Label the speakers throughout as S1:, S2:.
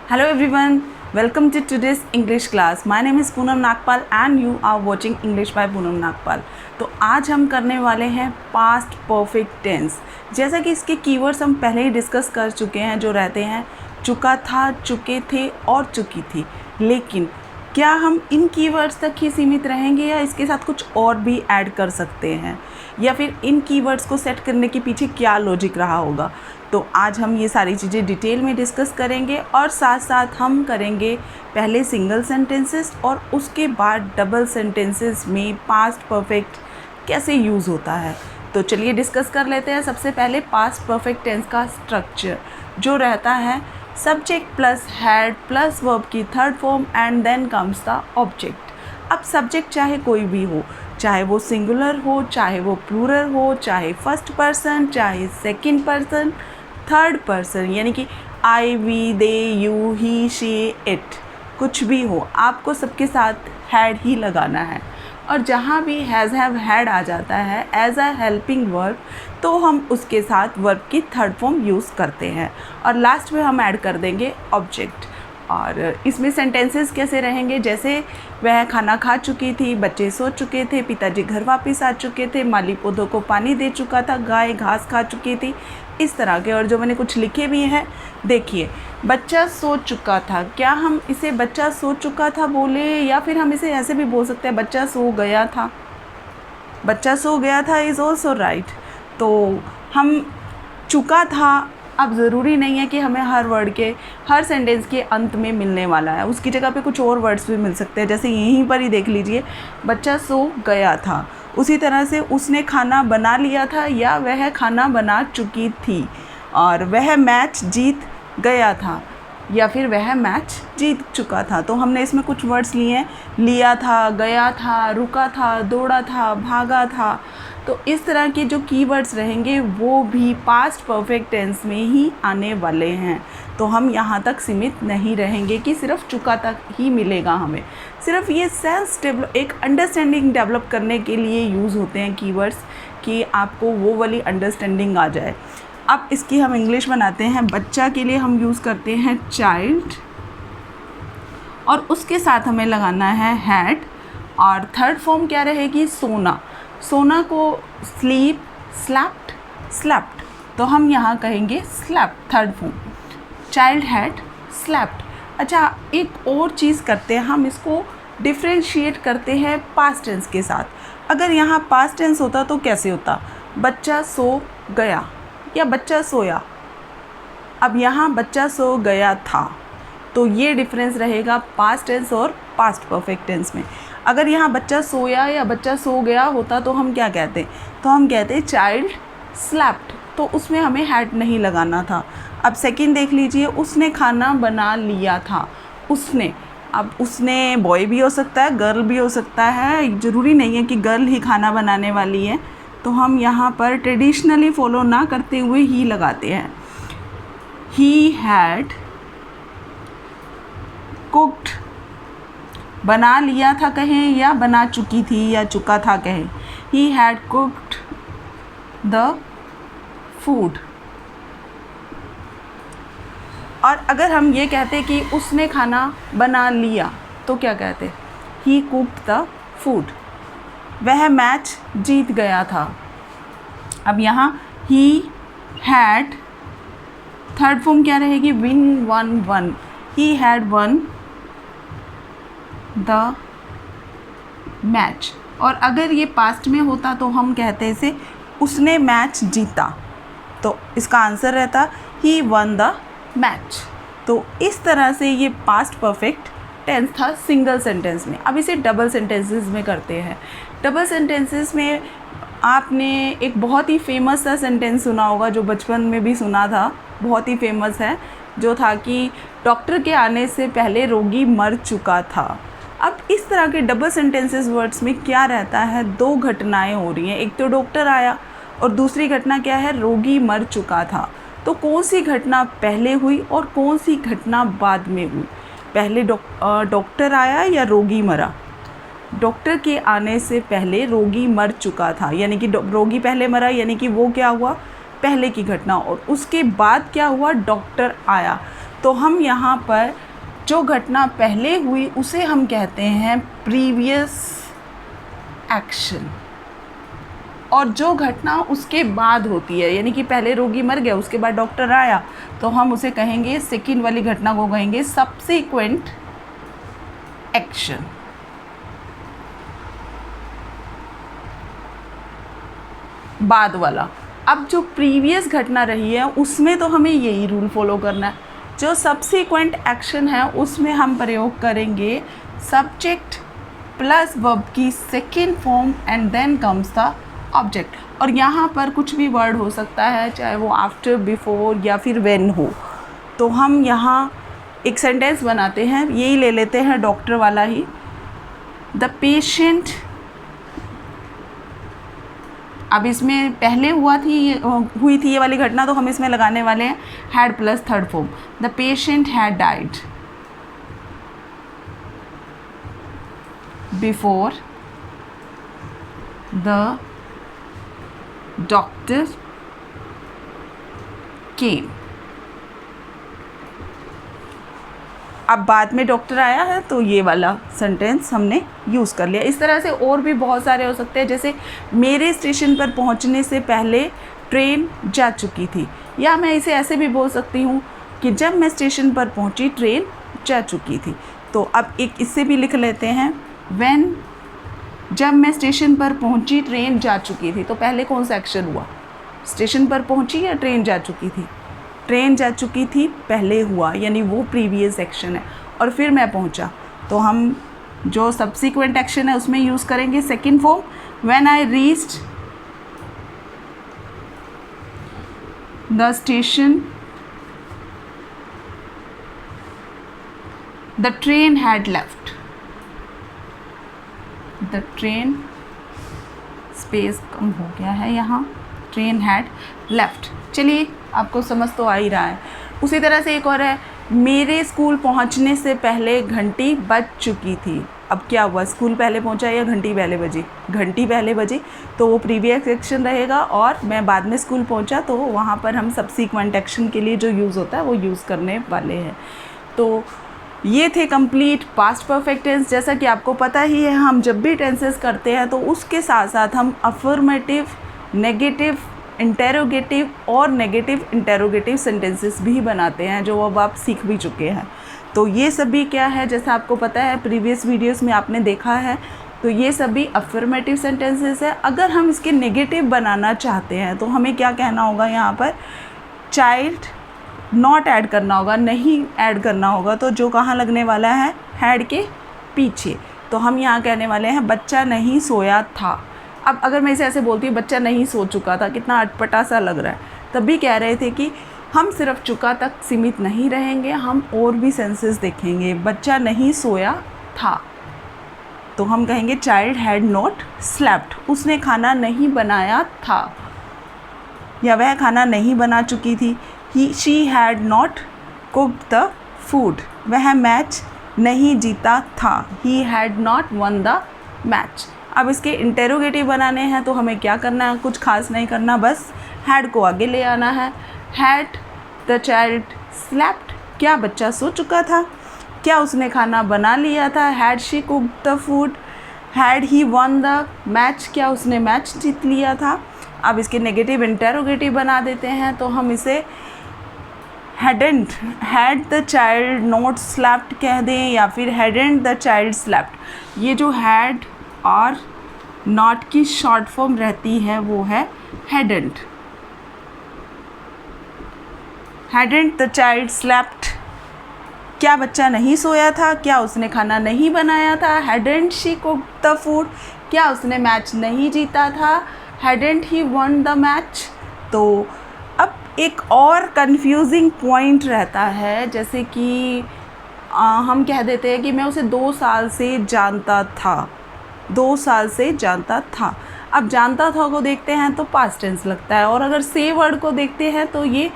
S1: Hello everyone, welcome to today's English class. My name is Poonam Nagpal and you are watching English by Poonam Nagpal. तो आज हम करने वाले हैं past perfect tense. जैसा कि इसके कीवर्ड्स हम पहले ही डिस्कस कर चुके हैं, जो रहते हैं चुका था, चुके थे और चुकी थी। लेकिन क्या हम इन कीवर्ड्स तक ही सीमित रहेंगे या इसके साथ कुछ और भी ऐड कर सकते हैं, या फिर इन कीवर्ड्स को सेट करने के पीछे क्या लॉजिक रहा होगा। तो आज हम ये सारी चीज़ें डिटेल में डिस्कस करेंगे और साथ साथ हम करेंगे पहले सिंगल सेंटेंसेस और उसके बाद डबल सेंटेंसेस में पास्ट परफेक्ट कैसे यूज़ होता है। तो चलिए डिस्कस कर लेते हैं। सबसे पहले पास्ट परफेक्ट टेंस का स्ट्रक्चर जो रहता है subject plus had plus verb की third form and then comes the object. अब सब्जेक्ट चाहे कोई भी हो, चाहे वो सिंगुलर हो, चाहे वो प्लूरल हो, चाहे फर्स्ट पर्सन, चाहे सेकंड पर्सन, थर्ड पर्सन, यानी कि I, we, they, you, he, she, it, कुछ भी हो, आपको सबके साथ हैड ही लगाना है। और जहाँ भी हैज़ हैव हैड आ जाता है एज अ हेल्पिंग वर्ब, तो हम उसके साथ वर्ब की थर्ड फॉर्म यूज़ करते हैं और लास्ट में हम ऐड कर देंगे ऑब्जेक्ट। और इसमें सेंटेंसेस कैसे रहेंगे, जैसे वह खाना खा चुकी थी, बच्चे सो चुके थे, पिताजी घर वापस आ चुके थे, माली पौधों को पानी दे चुका था, गाय घास खा चुकी थी, इस तरह के। और जो मैंने कुछ लिखे भी हैं, देखिए बच्चा सो चुका था, क्या हम इसे बच्चा सो चुका था बोले, या फिर हम इसे ऐसे भी बोल सकते हैं बच्चा सो गया था। बच्चा सो गया था इज़ ऑल्सो राइट। तो हम चुका था, अब ज़रूरी नहीं है कि हमें हर वर्ड के हर सेंटेंस के अंत में मिलने वाला है, उसकी जगह पे कुछ और वर्ड्स भी मिल सकते हैं। जैसे यहीं पर ही देख लीजिए, बच्चा सो गया था। उसी तरह से उसने खाना बना लिया था या वह खाना बना चुकी थी, और वह मैच जीत गया था या फिर वह मैच जीत चुका था। तो हमने इसमें कुछ वर्ड्स लिए हैं, लिया था, गया था, रुका था, दौड़ा था, भागा था। तो इस तरह के जो कीवर्ड्स रहेंगे वो भी पास्ट परफेक्ट टेंस में ही आने वाले हैं। तो हम यहाँ तक सीमित नहीं रहेंगे कि सिर्फ चुका तक ही मिलेगा हमें। सिर्फ ये सेंस डेवलप, एक अंडरस्टैंडिंग डेवलप करने के लिए यूज़ होते हैं कीवर्ड्स, कि आपको वो वाली अंडरस्टैंडिंग आ जाए। अब इसकी हम इंग्लिश बनाते हैं। बच्चा के लिए हम यूज़ करते हैं चाइल्ड, और उसके साथ हमें लगाना है हैड, और थर्ड फॉर्म क्या रहेगी, सोना। सोना को स्लीप, स्लैप्ड, स्लैप्ड, तो हम यहाँ कहेंगे slapped, third form. Child had slapped. अच्छा, एक और चीज़ करते हैं, हम इसको डिफ्रेंशिएट करते हैं पास्ट टेंस के साथ। अगर यहाँ पास्ट टेंस होता तो कैसे होता, बच्चा सो गया या बच्चा सोया। अब यहाँ बच्चा सो गया था, तो ये डिफरेंस रहेगा पास्ट टेंस और पास्ट परफेक्ट टेंस में। अगर यहाँ बच्चा सोया या बच्चा सो गया होता तो हम क्या कहते, तो हम कहते चाइल्ड स्लैप्ड, तो उसमें हमें हैड नहीं लगाना था। अब सेकंड देख लीजिए, उसने खाना बना लिया था। उसने, अब उसने बॉय भी हो सकता है, गर्ल भी हो सकता है, ज़रूरी नहीं है कि गर्ल ही खाना बनाने वाली है। तो हम यहाँ पर ट्रेडिशनली फॉलो ना करते हुए ही लगाते हैं। ही हैड कुक्ड, बना लिया था कहें या बना चुकी थी या चुका था कहें, he had cooked the food. और अगर हम ये कहते कि उसने खाना बना लिया, तो क्या कहते, ही कुक्ड द फूड। वह मैच जीत गया था। अब यहाँ ही हैड, थर्ड फॉर्म क्या रहेगी, win, one, one, he had one the match. और अगर ये पास्ट में होता तो हम कहते इसे उसने मैच जीता, तो इसका आंसर रहता ही वन द मैच। तो इस तरह से ये पास्ट परफेक्ट टेंस था सिंगल सेंटेंस में। अब इसे डबल सेंटेंसेस में करते हैं। डबल सेंटेंसेस में आपने एक बहुत ही फेमस सा सेंटेंस सुना होगा, जो बचपन में भी सुना था, बहुत ही फेमस है, जो था कि डॉक्टर के आने से पहले रोगी मर चुका था। अब इस तरह के डबल सेंटेंसेस वर्ड्स में क्या रहता है, दो घटनाएं हो रही हैं। एक तो डॉक्टर आया और दूसरी घटना क्या है, रोगी मर चुका था। तो कौन सी घटना पहले हुई और कौन सी घटना बाद में हुई, पहले डॉक्टर आया या रोगी मरा। डॉक्टर के आने से पहले रोगी मर चुका था, यानी कि रोगी पहले मरा, यानी कि वो क्या हुआ, पहले की घटना। और उसके बाद क्या हुआ, डॉक्टर आया। तो हम यहाँ पर जो घटना पहले हुई उसे हम कहते हैं प्रीवियस एक्शन, और जो घटना उसके बाद होती है, यानी कि पहले रोगी मर गया उसके बाद डॉक्टर आया, तो हम उसे कहेंगे, सेकेंड वाली घटना को कहेंगे सब्सीक्वेंट एक्शन। बाद वाला। अब जो प्रीवियस घटना रही है उसमें तो हमें यही रूल फॉलो करना है। जो सब्सीक्वेंट एक्शन है उसमें हम प्रयोग करेंगे सब्जेक्ट प्लस वर्ब की second form and then comes the object. और यहाँ पर कुछ भी वर्ड हो सकता है, चाहे वो आफ्टर, बिफोर या फिर व्हेन हो। तो हम यहाँ एक सेंटेंस बनाते हैं, यही ले लेते हैं डॉक्टर वाला ही। द पेशेंट, अब इसमें पहले हुई थी ये वाली घटना, तो हम इसमें लगाने वाले हैं had plus third form. The patient had died before the doctor केम। अब बाद में डॉक्टर आया है तो ये वाला सेंटेंस हमने यूज़ कर लिया। इस तरह से और भी बहुत सारे हो सकते हैं, जैसे मेरे स्टेशन पर पहुंचने से पहले ट्रेन जा चुकी थी, या मैं इसे ऐसे भी बोल सकती हूँ कि जब मैं स्टेशन पर पहुंची ट्रेन जा चुकी थी। तो अब एक इससे भी लिख लेते हैं, व्हेन, जब मैं स्टेशन पर पहुंची ट्रेन जा चुकी थी। तो पहले कौन सा एक्शन हुआ, स्टेशन पर पहुंची या ट्रेन जा चुकी थी? ट्रेन जा चुकी थी पहले हुआ, यानी वो प्रीवियस एक्शन है। और फिर मैं पहुंचा, तो हम जो सब्सीक्वेंट एक्शन है उसमें यूज़ करेंगे second form, when I reached the station the train had left. The train, space कम हो गया है यहाँ, ट्रेन हैड लेफ्ट। चलिए आपको समझ तो आ ही रहा है। उसी तरह से एक और है, मेरे स्कूल पहुंचने से पहले घंटी बज चुकी थी। अब क्या हुआ, स्कूल पहले पहुंचा या घंटी पहले बजी? घंटी पहले बजी, तो वो प्रीवियस एक्शन रहेगा। और मैं बाद में स्कूल पहुंचा, तो वहाँ पर हम सब्सीक्वेंट एक्शन के लिए जो यूज़ होता है वो यूज़ करने वाले हैं। तो ये थे कंप्लीट पास्ट परफेक्ट टेंस। जैसा कि आपको पता ही है, हम जब भी टेंसेस करते हैं तो उसके साथ साथ हम अफर्मेटिव, नेगेटिव, इंटेरोगेटिव और नेगेटिव इंटेरोगेटिव सेंटेंसेस भी बनाते हैं, जो अब आप सीख भी चुके हैं। तो ये सभी क्या है, जैसा आपको पता है प्रीवियस वीडियोस में आपने देखा है, तो ये सभी अफर्मेटिव सेंटेंसेस है। अगर हम इसके नेगेटिव बनाना चाहते हैं तो हमें क्या कहना होगा, यहाँ पर चाइल्ड नॉट ऐड करना होगा, नहीं ऐड करना होगा। तो जो कहाँ लगने वाला है, हैड के पीछे। तो हम यहाँ कहने वाले हैं बच्चा नहीं सोया था। अब अगर मैं इसे ऐसे बोलती हूँ बच्चा नहीं सो चुका था, कितना अटपटा सा लग रहा है। तब भी कह रहे थे कि हम सिर्फ चुका तक सीमित नहीं रहेंगे, हम और भी सेंसेस देखेंगे। बच्चा नहीं सोया था, तो हम कहेंगे चाइल्ड हैड नॉट स्लेप्ट, उसने खाना नहीं बनाया था, या वह खाना नहीं बना चुकी थी। She had not cooked the food, वह मैच नहीं जीता था। He had not one the match. अब इसके इंटेरोगेटिव बनाने हैं तो हमें क्या करना है, कुछ खास नहीं करना, बस हैड को आगे ले आना है। हैड द चाइल्ड स्लेप्ट, क्या बच्चा सो चुका था? क्या उसने खाना बना लिया था? Had she cooked the food? Had he one the match, क्या उसने मैच जीत लिया था? अब इसके नेगेटिव इंटेरोगेटिव बना देते हैं, तो हम इसे hadn't, had the child not slept कह दें, या फिर हैडेंट द चाइल्ड स्लेप्ट। ये जो हैड और नॉट की शॉर्ट फॉर्म रहती है वो है hadn't. Hadn't the child slept, क्या बच्चा नहीं सोया था? क्या उसने खाना नहीं बनाया था? Hadn't she cooked the food, क्या उसने मैच नहीं जीता था? Hadn't he one the match. तो अब एक और कंफ्यूजिंग पॉइंट रहता है, जैसे कि हम कह देते हैं कि मैं उसे 2 साल से जानता था। 2 साल से जानता था। अब जानता था को देखते हैं तो पास्ट टेंस लगता है, और अगर से वर्ड को देखते हैं तो ये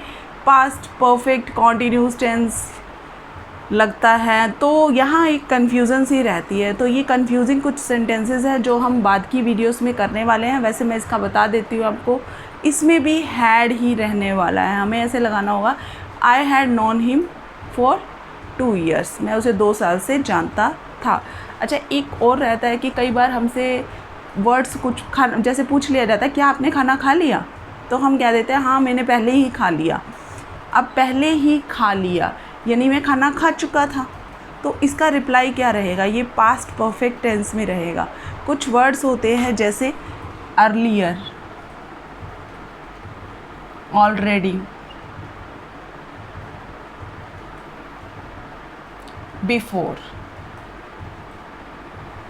S1: पास्ट परफेक्ट कॉन्टिन्यूस टेंस लगता है। तो यहाँ एक कन्फ्यूज़न सी रहती है। तो ये कन्फ्यूजिंग कुछ सेंटेंसेस हैं जो हम बाद की वीडियोस में करने वाले हैं। वैसे मैं इसका बता देती हूँ आपको, इसमें भी हैड ही रहने वाला है। हमें ऐसे लगाना होगा, I had known him for 2 years, मैं उसे 2 साल से जानता था। अच्छा, एक और रहता है कि कई बार हमसे वर्ड्स कुछ जैसे पूछ लिया जाता है क्या आपने खाना खा लिया, तो हम कह देते हैं हाँ मैंने पहले ही खा लिया। अब पहले ही खा लिया यानी मैं खाना खा चुका था, तो इसका रिप्लाई क्या रहेगा, ये पास्ट परफेक्ट टेंस में रहेगा। कुछ वर्ड्स होते हैं जैसे अर्लियर, ऑलरेडी, बिफोर।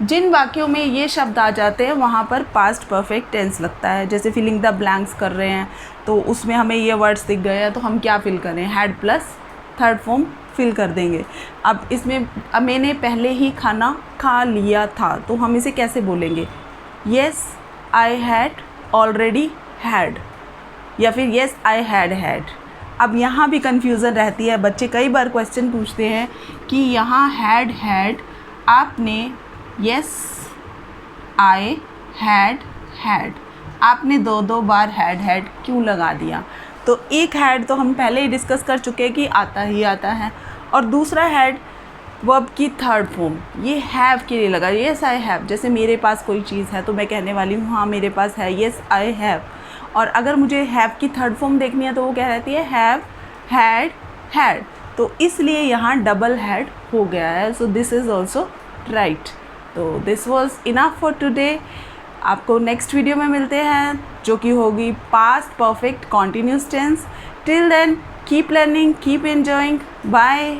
S1: जिन वाक्यों में ये शब्द आ जाते हैं वहाँ पर पास्ट परफेक्ट टेंस लगता है। जैसे फिलिंग द ब्लैंक्स कर रहे हैं तो उसमें हमें ये वर्ड्स दिख गए हैं तो हम क्या फिल करें, had plus third form fill कर देंगे। अब इसमें मैंने पहले ही खाना खा लिया था, तो हम इसे कैसे बोलेंगे, yes I had already had, या फिर येस आई हैड हैड। अब यहाँ भी कन्फ्यूज़न रहती है, बच्चे कई बार क्वेश्चन पूछते हैं कि यहाँ हैड आपने येस आई हैड आपने दो बार हैड क्यों लगा दिया। तो एक हैड तो हम पहले ही डिस्कस कर चुके हैं कि आता ही आता है, और दूसरा हैड वर्ब की थर्ड फॉर्म, ये हैव के लिए लगा, येस आई हैव। जैसे मेरे पास कोई चीज़ है तो मैं कहने वाली हूँ हाँ मेरे पास है, येस आई हैव। और अगर मुझे हैव की थर्ड फॉर्म देखनी है तो वो क्या रहती है, हैव हैड। तो इसलिए यहाँ डबल हैड हो गया है। So this is also right. तो this was enough for today. आपको नेक्स्ट वीडियो में मिलते हैं जो कि होगी past perfect continuous tense. Till then keep learning, keep enjoying, bye.